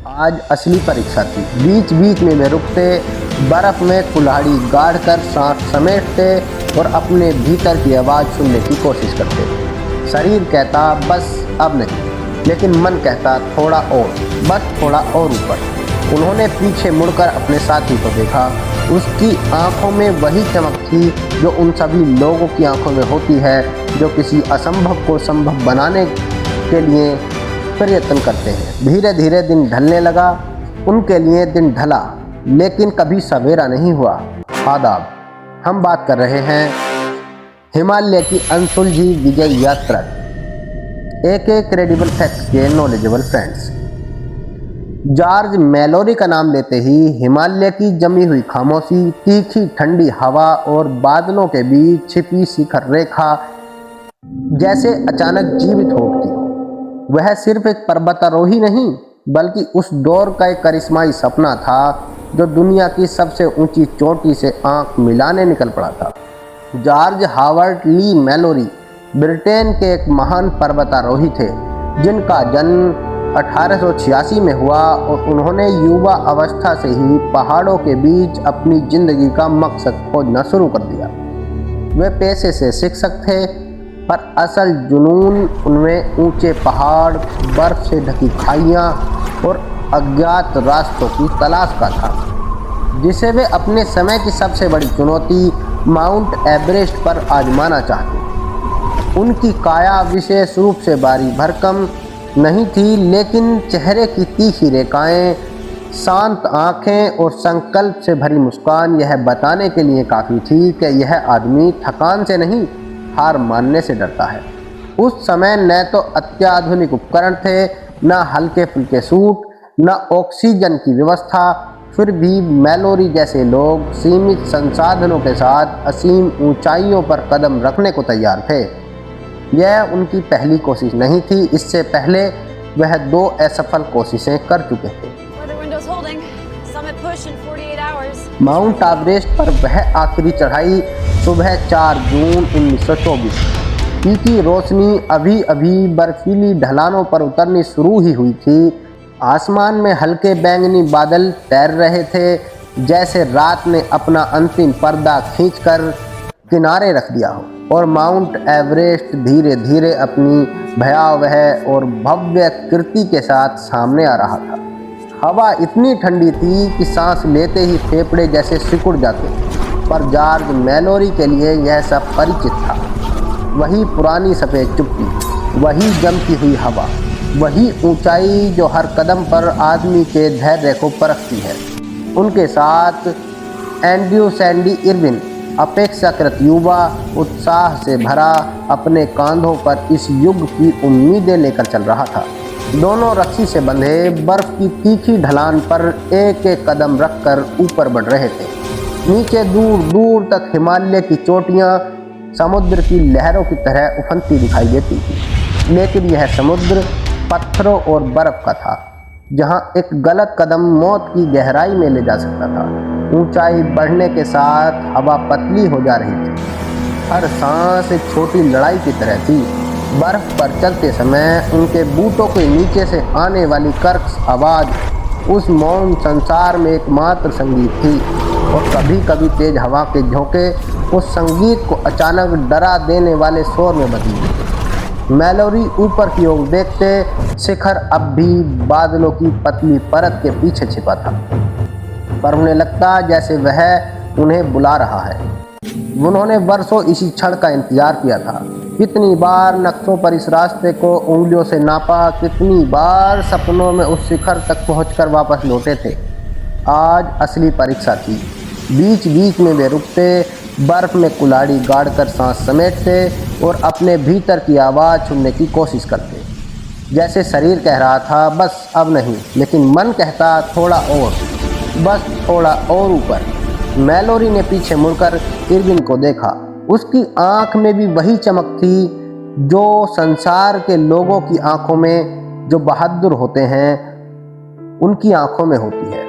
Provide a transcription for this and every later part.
आज असली परीक्षा थी। बीच बीच में वे रुकते, बर्फ में कुल्हाड़ी गाड़ कर सांस समेटते और अपने भीतर की आवाज़ सुनने की कोशिश करते। शरीर कहता बस अब नहीं, लेकिन मन कहता थोड़ा और, बस थोड़ा और ऊपर। उन्होंने पीछे मुड़कर अपने साथी को देखा। उसकी आंखों में वही चमक थी जो उन सभी लोगों की आंखों में होती है जो किसी असंभव को संभव बनाने के लिए प्रयत्न करते हैं। धीरे धीरे दिन ढलने लगा। उनके लिए दिन ढला, लेकिन कभी सवेरा नहीं हुआ। आदाब, हम बात कर रहे हैं हिमालय की अनसुलझी विजय यात्रा, एक क्रेडिबल फैक्ट्स के नॉलेजेबल फ्रेंड्स। जॉर्ज मैलोरी का नाम लेते ही हिमालय की जमी हुई खामोशी, तीखी ठंडी हवा और बादलों के बीच छिपी शिखर रेखा जैसे अचानक जीवित हो उठती। वह सिर्फ एक पर्वतारोही नहीं, बल्कि उस दौर का एक करिश्माई सपना था जो दुनिया की सबसे ऊंची चोटी से आंख मिलाने निकल पड़ा था। जॉर्ज हावर्ड ली मैलोरी ब्रिटेन के एक महान पर्वतारोही थे, जिनका जन्म 1886 में हुआ और उन्होंने युवा अवस्था से ही पहाड़ों के बीच अपनी जिंदगी का मकसद खोजना शुरू कर दिया। वे पेशे से शिक्षक थे, पर असल जुनून उनमें ऊंचे पहाड़, बर्फ से ढकी खाइयाँ और अज्ञात रास्तों की तलाश का था, जिसे वे अपने समय की सबसे बड़ी चुनौती माउंट एवरेस्ट पर आजमाना चाहते। उनकी काया विशेष रूप से भारी भरकम नहीं थी, लेकिन चेहरे की तीखी रेखाएं, शांत आंखें और संकल्प से भरी मुस्कान यह बताने के लिए काफ़ी थी कि यह आदमी थकान से नहीं, हार मानने से डरता है। उस समय न तो अत्याधुनिक उपकरण थे, न हल्के फुल्के सूट, न ऑक्सीजन की व्यवस्था। फिर भी मैलोरी जैसे लोग सीमित संसाधनों के साथ असीम ऊंचाइयों पर कदम रखने को तैयार थे। यह उनकी पहली कोशिश नहीं थी। इससे पहले वह 2 असफल कोशिशें कर चुके थे। माउंट एवरेस्ट पर वह आखिरी चढ़ाई सुबह 4 जून 1924 की रोशनी अभी अभी बर्फीली ढलानों पर उतरनी शुरू ही हुई थी। आसमान में हल्के बैंगनी बादल तैर रहे थे, जैसे रात ने अपना अंतिम पर्दा खींचकर किनारे रख दिया हो, और माउंट एवरेस्ट धीरे धीरे अपनी भयावह और भव्य कृति के साथ सामने आ रहा था। हवा इतनी ठंडी थी कि सांस लेते ही फेफड़े जैसे सिकुड़ जाते, पर जॉर्ज मैलोरी के लिए यह सब परिचित था। वही पुरानी सफ़ेद चुप्पी, वही जमती हुई हवा, वही ऊंचाई जो हर कदम पर आदमी के धैर्य को परखती है। उनके साथ एंड्रयू सैंडी इरविन, अपेक्षाकृत युवा, उत्साह से भरा, अपने कांधों पर इस युग की उम्मीदें लेकर चल रहा था। दोनों रस्सी से बंधे बर्फ की तीखी ढलान पर एक एक कदम रखकर ऊपर बढ़ रहे थे। नीचे दूर दूर तक हिमालय की चोटियाँ समुद्र की लहरों की तरह उफनती दिखाई देती थी, लेकिन यह समुद्र पत्थरों और बर्फ का था, जहाँ एक गलत कदम मौत की गहराई में ले जा सकता था। ऊंचाई बढ़ने के साथ हवा पतली हो जा रही थी। हर सांस एक छोटी लड़ाई की तरह थी। बर्फ पर चलते समय उनके बूटों के नीचे से आने वाली कर्कश आवाज़ उस मौन संसार में एकमात्र संगीत थी, और कभी कभी तेज हवा के झोंके उस संगीत को अचानक डरा देने वाले शोर में बदल देते। मैलोरी ऊपर की ओर देखते, शिखर अब भी बादलों की पतली परत के पीछे छिपा था, पर उन्हें लगता जैसे वह उन्हें बुला रहा है। उन्होंने वर्षों इसी क्षण का इंतजार किया था। कितनी बार नक्शों पर इस रास्ते को उंगलियों से नापा, कितनी बार सपनों में उस शिखर तक पहुंचकर वापस लौटे थे। आज असली परीक्षा थी। बीच बीच में वे रुकते, बर्फ में कुल्हाड़ी गाड़कर सांस समेटते और अपने भीतर की आवाज़ सुनने की कोशिश करते। जैसे शरीर कह रहा था बस अब नहीं, लेकिन मन कहता थोड़ा और, बस थोड़ा और ऊपर। मैलोरी ने पीछे मुड़कर इरविन को देखा। उसकी आंख में भी वही चमक थी जो संसार के लोगों की आंखों में, जो बहादुर होते हैं, उनकी आंखों में होती है।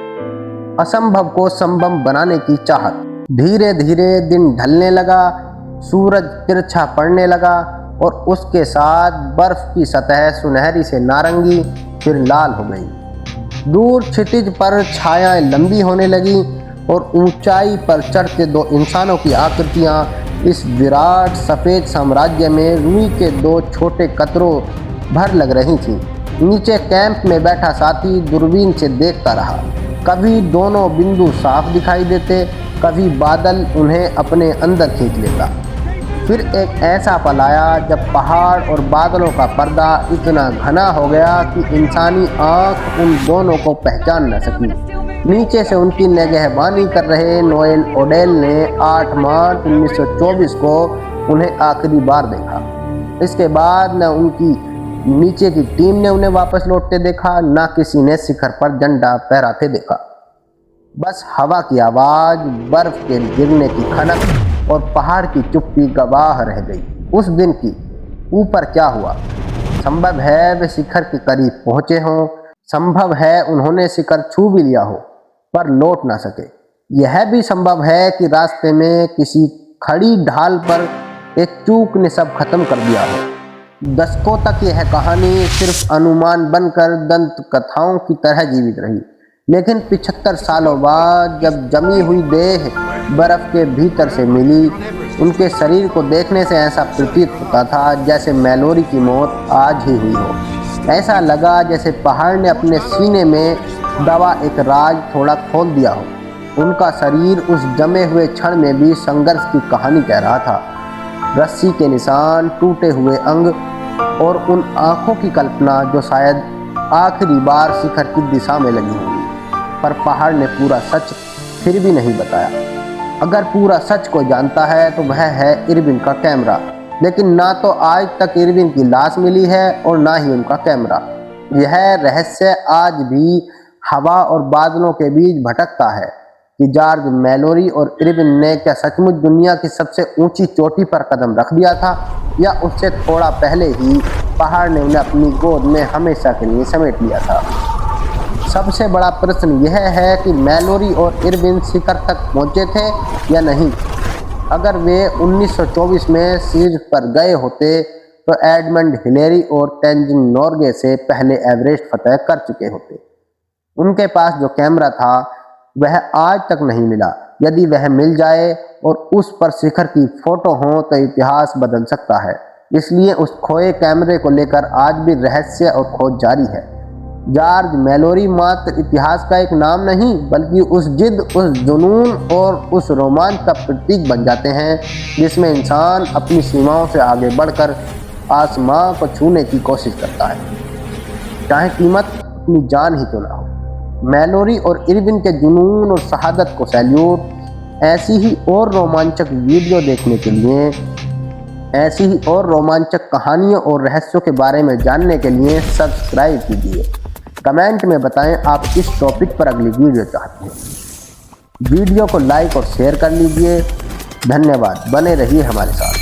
असंभव को संभव बनाने की चाहत। धीरे धीरे दिन ढलने लगा, सूरज तिरछा पड़ने लगा और उसके साथ बर्फ की सतह सुनहरी से नारंगी फिर लाल हो गई। दूर क्षितिज पर छायाएं लंबी होने लगी और ऊंचाई पर चढ़ते दो इंसानों की आकृतियां इस विराट सफ़ेद साम्राज्य में रुई के दो छोटे कतरों भर लग रही थीं। नीचे कैंप में बैठा साथी दूरबीन से देखता रहा। कभी दोनों बिंदु साफ दिखाई देते, कभी बादल उन्हें अपने अंदर खींच लेता। फिर एक ऐसा पल आया जब पहाड़ और बादलों का पर्दा इतना घना हो गया कि इंसानी आंख उन दोनों को पहचान न सकी। नीचे से उनकी निगहबानी कर रहे नोएल ओडेल ने 8 मार्च 1924 को उन्हें आखिरी बार देखा। इसके बाद न उनकी नीचे की टीम ने उन्हें वापस लौटते देखा, न किसी ने शिखर पर झंडा फहराते देखा। बस हवा की आवाज़, बर्फ के गिरने की खनक और पहाड़ की चुप्पी गवाह रह गई उस दिन की। ऊपर क्या हुआ? संभव है वे शिखर के करीब पहुंचे हों, संभव है उन्होंने शिखर छू भी लिया हो पर लौट ना सके। यह भी संभव है कि रास्ते में किसी खड़ी ढाल पर एक चूक ने सब खत्म कर दिया हो। दशकों तक यह कहानी सिर्फ अनुमान बनकर दंत कथाओं की तरह जीवित रही, लेकिन 75 सालों बाद जब जमी हुई देह बर्फ के भीतर से मिली, उनके शरीर को देखने से ऐसा प्रतीत होता था जैसे मैलोरी की मौत आज ही हुई हो। ऐसा लगा जैसे पहाड़ ने अपने सीने में दबा एक राज थोड़ा खोल दिया हो। उनका शरीर उस जमे हुए क्षण में भी संघर्ष की कहानी कह रहा था। रस्सी के निशान, टूटे हुए अंग और उन आँखों की कल्पना जो शायद आखिरी बार शिखर की दिशा में लगी होगी। पर पहाड़ ने पूरा सच फिर भी नहीं बताया। अगर पूरा सच को जानता है तो वह है इरविन का कैमरा, लेकिन ना तो आज तक इरविन की लाश मिली है और ना ही उनका कैमरा। यह रहस्य आज भी हवा और बादलों के बीच भटकता है कि जॉर्ज मैलोरी और इरविन ने क्या सचमुच दुनिया की सबसे ऊंची चोटी पर कदम रख दिया था, या उससे थोड़ा पहले ही पहाड़ ने उन्हें अपनी गोद में हमेशा के लिए समेट लिया था। सबसे बड़ा प्रश्न यह है कि मैलोरी और इरविन शिखर तक पहुंचे थे या नहीं। अगर वे 1924 में शीर्ष पर गए होते तो एडमंड हिलेरी और तेंजिन नोर्गे से पहले एवरेस्ट फतह कर चुके होते। उनके पास जो कैमरा था वह आज तक नहीं मिला। यदि वह मिल जाए और उस पर शिखर की फोटो हो तो इतिहास बदल सकता है। इसलिए उस खोए कैमरे को लेकर आज भी रहस्य और खोज जारी है। जॉर्ज मैलोरी मात्र इतिहास का एक नाम नहीं, बल्कि उस जिद, उस जुनून और उस रोमांच का प्रतीक बन जाते हैं जिसमें इंसान अपनी सीमाओं से आगे बढ़कर आसमां को छूने की कोशिश करता है, चाहे कीमत अपनी जान ही क्यों ना हो। मैलोरी और इरविन के जुनून और शहादत को सैल्यूट। ऐसी ही और रोमांचक वीडियो देखने के लिए, ऐसी ही और रोमांचक कहानियों और रहस्यों के बारे में जानने के लिए सब्सक्राइब कीजिए। कमेंट में बताएं आप किस टॉपिक पर अगली वीडियो चाहते हैं। वीडियो को लाइक और शेयर कर लीजिए। धन्यवाद, बने रहिए हमारे साथ।